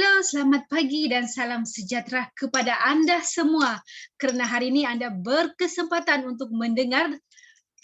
Halo, selamat pagi dan salam sejahtera kepada Anda semua. Karena hari ini Anda berkesempatan untuk mendengar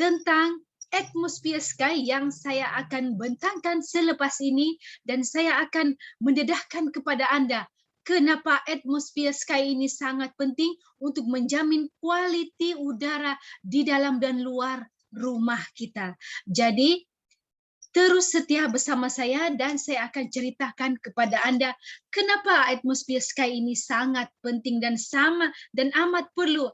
tentang atmosphere sky yang saya akan bentangkan selepas ini, dan saya akan mendedahkan kepada Anda kenapa atmosphere sky ini sangat penting untuk menjamin kualiti udara di dalam dan luar rumah kita. Jadi, terus setia bersama saya dan saya akan ceritakan kepada Anda kenapa atmosphere sky ini sangat penting dan amat perlu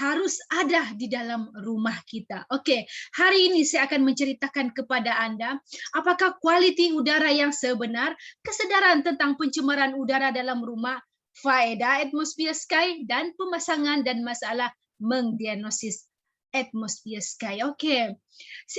harus ada di dalam rumah kita. Oke, hari ini saya akan menceritakan kepada Anda apakah kualiti udara yang sebenar, kesadaran tentang pencemaran udara dalam rumah, faedah atmosphere sky, dan pemasangan dan masalah mendiagnosis atmosphere sky. Oke.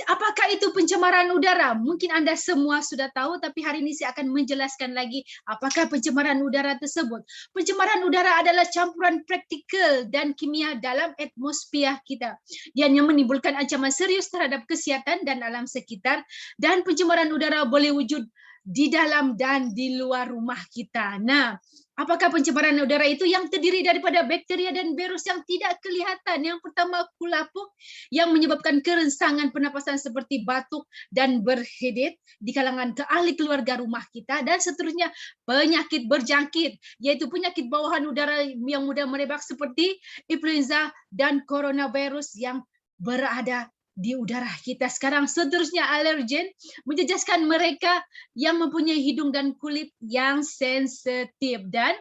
Apakah itu pencemaran udara? Mungkin Anda semua sudah tahu, tapi hari ini saya akan menjelaskan lagi apakah pencemaran udara tersebut. Pencemaran udara adalah campuran praktikal dan kimia dalam atmosfer kita. Dia hanya menimbulkan ancaman serius terhadap kesehatan dan alam sekitar, dan pencemaran udara boleh wujud di dalam dan di luar rumah kita. Nah, apakah pencemaran udara itu? Yang terdiri daripada bakteria dan virus yang tidak kelihatan. Yang pertama, kulapuk, yang menyebabkan kerengsangan pernapasan seperti batuk dan berhedit di kalangan ahli keluarga rumah kita, dan seterusnya penyakit berjangkit, yaitu penyakit bawahan udara yang mudah merebak seperti influenza dan coronavirus yang berada di udara kita sekarang. Seterusnya alergen, menjejaskan mereka yang mempunyai hidung dan kulit yang sensitif. Dan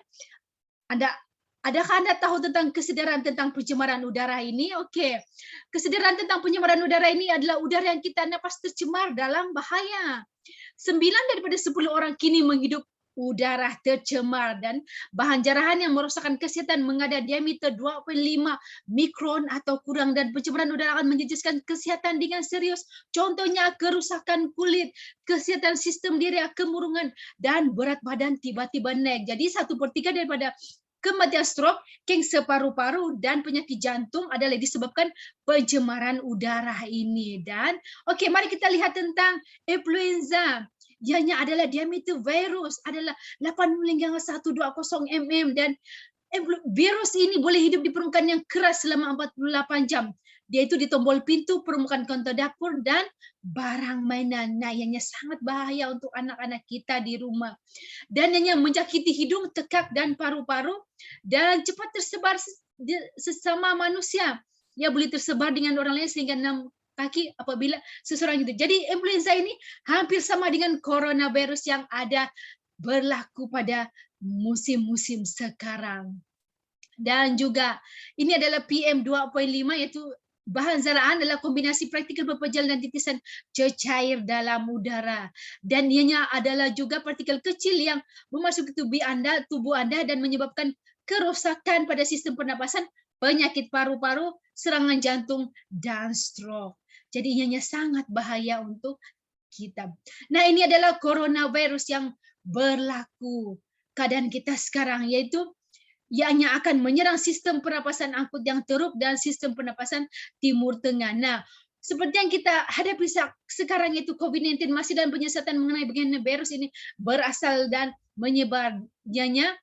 adakah Anda tahu tentang kesadaran tentang pencemaran udara ini? Oke. Kesadaran tentang pencemaran udara ini adalah udara yang kita napas tercemar dalam bahaya. 9 daripada 10 orang kini menghidup udara tercemar, dan bahan jarahan yang merosakkan kesehatan mengada diameter 2,5 mikron atau kurang, dan pencemaran udara akan menjejaskan kesehatan dengan serius. Contohnya kerusakan kulit, kesehatan sistem diri, kemurungan, dan berat badan tiba-tiba naik. Jadi 1/3 daripada kematian stroke, kanser paru-paru, dan penyakit jantung adalah disebabkan pencemaran udara ini. Dan oke, mari kita lihat tentang influenza. Ianya adalah diameter virus adalah 80 hingga 120 mm, dan virus ini boleh hidup di permukaan yang keras selama 48 jam. Dia itu di tombol pintu, permukaan kaunter dapur, dan barang mainan. Nah, ianya sangat bahaya untuk anak-anak kita di rumah. Dan ianya menjangkiti hidung, tekak, dan paru-paru, dan cepat tersebar sesama manusia. Ia boleh tersebar dengan orang lain sehingga 6 kaki apabila seseorang itu. Jadi influenza ini hampir sama dengan coronavirus yang ada berlaku pada musim-musim sekarang. Dan juga ini adalah PM2.5, yaitu bahan zaraan adalah kombinasi partikel berpejal dan titisan cecair dalam udara. Dan ianya adalah juga partikel kecil yang memasuki tubuh Anda dan menyebabkan kerusakan pada sistem pernapasan, penyakit paru-paru, serangan jantung, dan stroke. Jadi ianya sangat bahaya untuk kita. Nah, ini adalah coronavirus yang berlaku keadaan kita sekarang, yaitu ianya akan menyerang sistem pernapasan akut yang teruk dan sistem pernapasan timur tengah. Nah, seperti yang kita hadapi sekarang, itu COVID-19 masih dalam penyiasatan mengenai bagaimana virus ini berasal dan menyebar. Ianya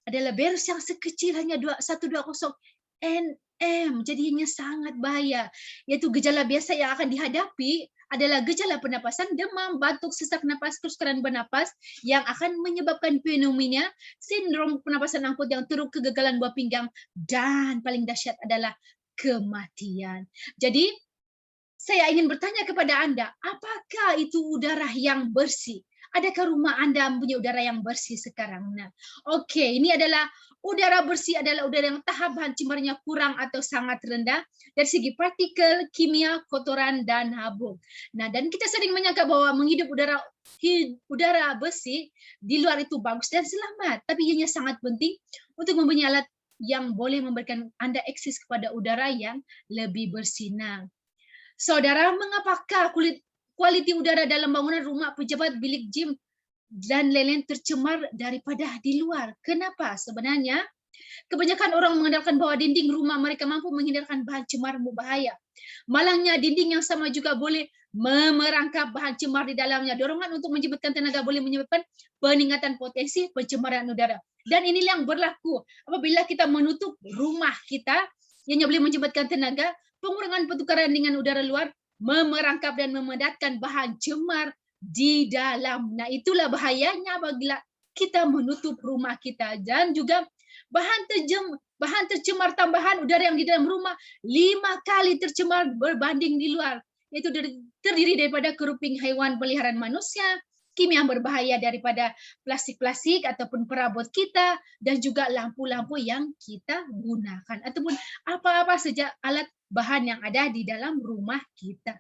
adalah virus yang sekecil hanya 120 nm, jadinya sangat bahaya. Yaitu gejala biasa yang akan dihadapi adalah gejala pernapasan, demam, batuk, sesak napas, kesukaran bernapas yang akan menyebabkan pneumonia, sindrom pernapasan akut yang teruk, kegagalan buah pinggang, dan paling dahsyat adalah kematian. Jadi, saya ingin bertanya kepada Anda, apakah itu udara yang bersih? Adakah rumah Anda mempunyai udara yang bersih sekarang? Nah, oke, ini adalah udara bersih, adalah udara yang tahap bahan cemarnya kurang atau sangat rendah dari segi partikel, kimia, kotoran, dan habuk. Nah, dan kita sering menyangka bahwa menghidup udara bersih di luar itu bagus dan selamat, tapi ianya sangat penting untuk mempunyai alat yang boleh memberikan Anda akses kepada udara yang lebih bersih. Nah, saudara, mengapakah kualiti udara dalam bangunan rumah, pejabat, bilik gym, dan lain-lain tercemar daripada di luar? Kenapa? Sebenarnya Kebanyakan orang mengandalkan bahwa dinding rumah mereka mampu menghindarkan bahan cemar berbahaya. Malangnya dinding yang sama juga boleh merangkap bahan cemar di dalamnya. Dorongan untuk menjemputkan tenaga boleh menyebabkan peningkatan potensi pencemaran udara. Dan inilah yang berlaku apabila kita menutup rumah kita yang boleh menjemputkan tenaga, pengurangan pertukaran dengan udara luar, merangkap dan memedatkan bahan cemar di dalam. Nah, itulah bahayanya apabila kita menutup rumah kita. Dan juga bahan tercemar tambahan udara yang di dalam rumah 5 kali tercemar berbanding di luar. Itu terdiri daripada keruping hewan peliharaan manusia, kimia yang berbahaya daripada plastik-plastik ataupun perabot kita, dan juga lampu-lampu yang kita gunakan ataupun apa-apa saja alat bahan yang ada di dalam rumah kita.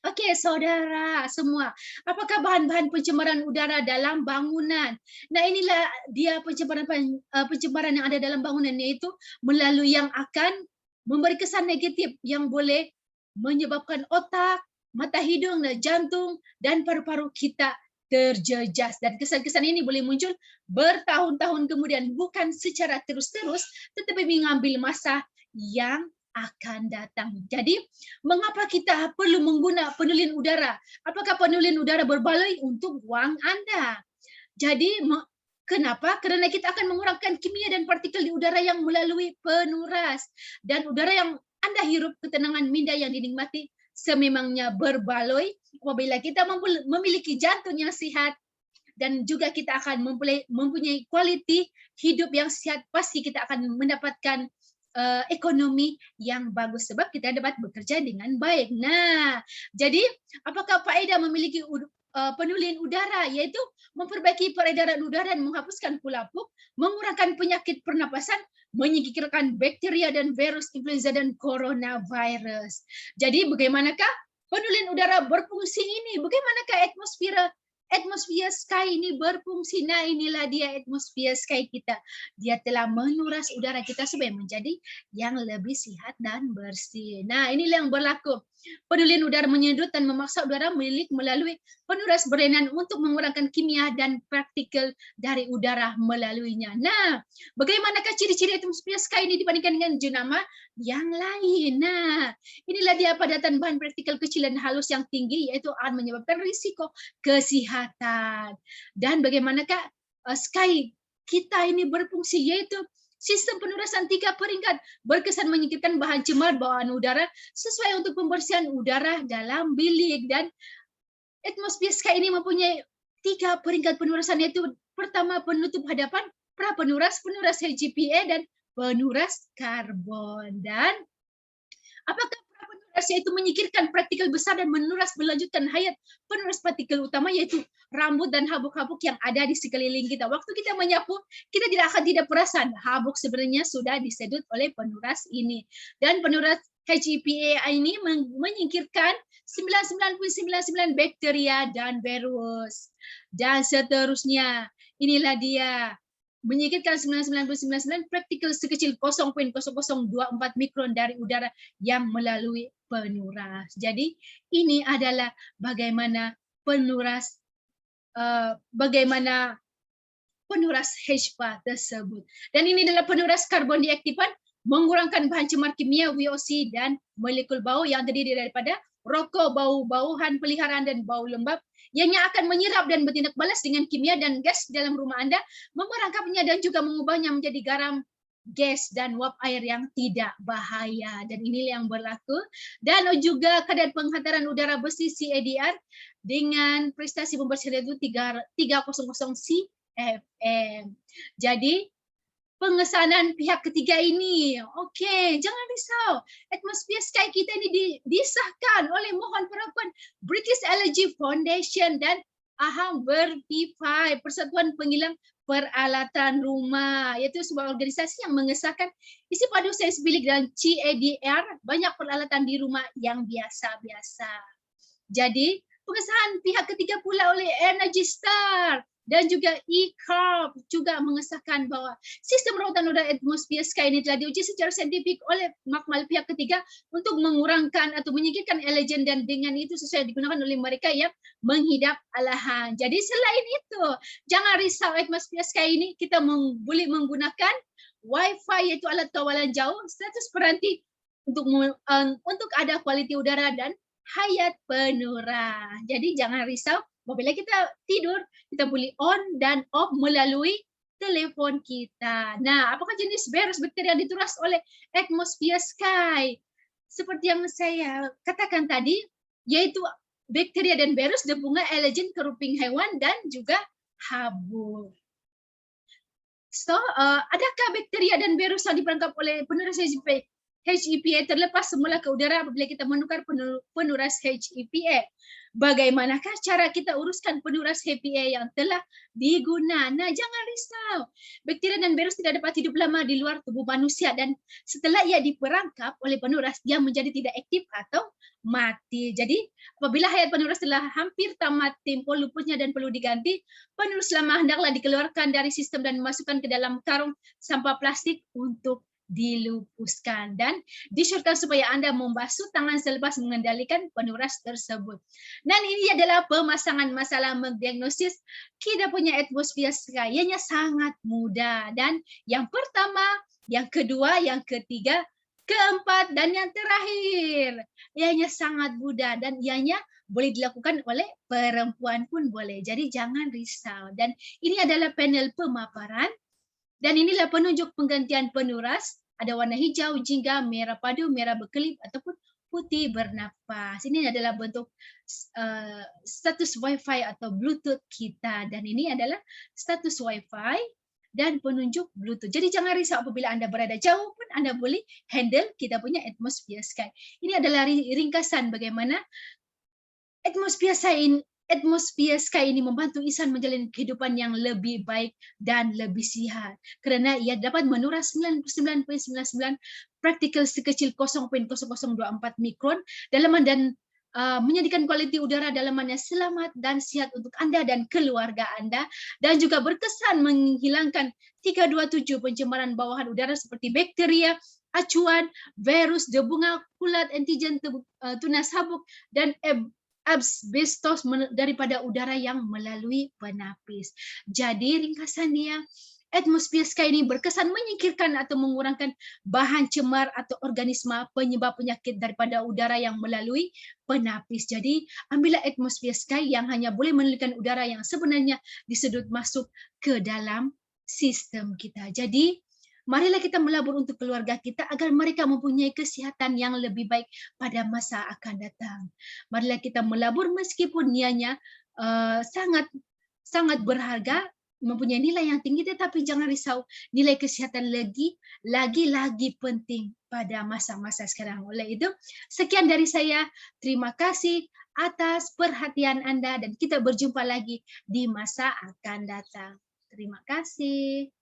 Oke, saudara semua, apakah bahan-bahan pencemaran udara dalam bangunan? Nah, inilah dia pencemaran yang ada dalam bangunan, yaitu melalui yang akan memberi kesan negatif yang boleh menyebabkan otak, mata hidung, dan jantung, dan paru-paru kita terjejas. Dan kesan-kesan ini boleh muncul bertahun-tahun kemudian, bukan secara terus-terus, tetapi mengambil masa yang akan datang. Jadi, mengapa kita perlu menggunakan penulian udara? Apakah penulian udara berbaloi untuk wang Anda? Jadi, kenapa? Karena kita akan mengurangkan kimia dan partikel di udara yang melalui penuras. Dan udara yang Anda hirup, ketenangan minda yang dinikmati, sememangnya berbaloi apabila kita memiliki jantung yang sehat, dan juga kita akan mempunyai quality hidup yang sehat, pasti kita akan mendapatkan ekonomi yang bagus sebab kita dapat bekerja dengan baik. Nah, jadi apakah faedah memiliki penulian udara, yaitu memperbaiki peredaran udara dan menghapuskan pulapuk, mengurangkan penyakit pernapasan, menyingkirkan bakteria dan virus influenza dan coronavirus. Jadi bagaimanakah penulian udara berfungsi ini? Bagaimanakah atmosfer sky ini berfungsi? Nah, inilah dia atmosfer sky kita. Dia telah menuras udara kita supaya menjadi yang lebih sehat dan bersih. Nah, inilah yang berlaku. Penulian udara menyedot dan memaksa udara melalui penuras berlainan untuk mengurangkan kimia dan partikel dari udara melaluinya. Nah, bagaimanakah ciri-ciri atmosfer sky ini dibandingkan dengan jenama yang lain? Nah, inilah dia padatan bahan partikel kecil dan halus yang tinggi, yaitu akan menyebabkan risiko kesehatan. Dan bagaimanakah sky kita ini berfungsi, yaitu sistem penurasan 3 peringkat berkesan menyingkirkan bahan cemar bawaan udara sesuai untuk pembersihan udara dalam bilik. Dan atmosfer sky ini mempunyai 3 peringkat penurasan, yaitu pertama penutup hadapan, prapenuras, penuras HGPA, dan penuras karbon. Dan apakah prapenuras, yaitu menyingkirkan partikel besar dan menuras melanjutkan hayat penuras partikel utama, yaitu rambut dan habuk-habuk yang ada di sekeliling kita. Waktu kita menyapu, kita tidak perasan habuk sebenarnya sudah disedot oleh penuras ini. Dan penuras HEPA ini menyingkirkan 99,99 bakteria dan virus. Dan seterusnya, inilah dia menyingkirkan 99,99 partikel sekecil 0,0024 mikron dari udara yang melalui penuras. Jadi ini adalah bagaimana penuras HEPA tersebut. Dan ini adalah penuras karbon diaktifan, mengurangkan bahan cemar kimia VOC dan molekul bau yang terdiri daripada rokok, bau-bauan peliharaan, dan bau lembab yang akan menyerap dan bertindak balas dengan kimia dan gas dalam rumah Anda, memerangkapnya dan juga mengubahnya menjadi garam, gas, dan uap air yang tidak bahaya. Dan ini yang berlaku. Dan juga kadar penghantaran udara besi CADR dengan prestasi pembersihan itu 300 CFM. Jadi pengesanan pihak ketiga ini, oke, jangan risau. Atmosfer sky kita ini disahkan oleh Mohon Pengakuan British Allergy Foundation dan AHAM Vertify, Persatuan Penghilang Peralatan Rumah, yaitu sebuah organisasi yang mengesahkan isi padu sains bilik dan CADR banyak peralatan di rumah yang biasa-biasa. Jadi pengesahan pihak ketiga pula oleh Energy Star dan juga E-Corp juga mengesahkan bahwa sistem rawatan udara atmosfer sky ini telah diuji secara saintifik oleh makmal pihak ketiga untuk mengurangkan atau menyingkirkan allergen, dan dengan itu sesuai digunakan oleh mereka yang menghidap alahan. Jadi selain itu, jangan risau, atmosfer sky ini kita boleh menggunakan Wi-Fi yaitu alat kawalan jauh, status peranti untuk ada kualiti udara dan hayat penurah. Jadi jangan risau, apabila kita tidur, kita boleh on dan off melalui telepon kita. Nah, apakah jenis virus bakteri yang dituras oleh atmosphere sky? Seperti yang saya katakan tadi, yaitu bakteria dan virus bunga allergen keruping hewan dan juga habuk. So, adakah bakteria dan virus yang diperangkap oleh penuras HEPA terlepas semula ke udara apabila kita menukar penuras HEPA? Bagaimanakah cara kita uruskan penuras HEPA yang telah digunakan? Nah, jangan risau. Bakteria dan virus tidak dapat hidup lama di luar tubuh manusia dan setelah ia diperangkap oleh penuras, dia menjadi tidak aktif atau mati. Jadi, apabila hayat penuras telah hampir tamat tempo luputnya dan perlu diganti, penuras lama hendaklah dikeluarkan dari sistem dan dimasukkan ke dalam karung sampah plastik untuk dilupuskan dan disyaratkan supaya Anda membasuh tangan selepas mengendalikan penuras tersebut. Dan ini adalah pemasangan masalah mendiagnosis kita punya atmosfer sky. Ianya sangat mudah dan yang pertama, yang kedua, yang ketiga, keempat, dan yang terakhir. Ianya sangat mudah dan ianya boleh dilakukan oleh perempuan pun boleh. Jadi jangan risau. Dan ini adalah panel pemaparan. Dan inilah penunjuk penggantian penuras. Ada warna hijau, jingga, merah padu, merah berkelip, ataupun putih bernapas. Ini adalah bentuk status Wi-Fi atau Bluetooth kita. Dan ini adalah status Wi-Fi dan penunjuk Bluetooth. Jadi jangan risau apabila Anda berada jauh pun Anda boleh handle kita punya atmosphere sky. Ini adalah ringkasan bagaimana atmosphere sky ini membantu insan menjalani kehidupan yang lebih baik dan lebih sihat. Kerana ia dapat menuras 99.99 partikel sekecil 0.0024 mikron dalaman dan menjadikan kualiti udara dalamannya selamat dan sihat untuk Anda dan keluarga Anda, dan juga berkesan menghilangkan 327 pencemaran bawahan udara seperti bakteria, acuan, virus, debunga, kulat, antigen, tunas habuk, dan asbestos daripada udara yang melalui penapis. Jadi ringkasannya, atmosfer sky ini berkesan menyingkirkan atau mengurangkan bahan cemar atau organisme penyebab penyakit daripada udara yang melalui penapis. Jadi ambillah atmosfer sky yang hanya boleh menelitikan udara yang sebenarnya disedot masuk ke dalam sistem kita. Jadi marilah kita melabur untuk keluarga kita agar mereka mempunyai kesihatan yang lebih baik pada masa akan datang. Marilah kita melabur meskipun ianya sangat berharga, mempunyai nilai yang tinggi, tetapi jangan risau, nilai kesihatan lagi penting pada masa-masa sekarang. Oleh itu, sekian dari saya. Terima kasih atas perhatian Anda dan kita berjumpa lagi di masa akan datang. Terima kasih.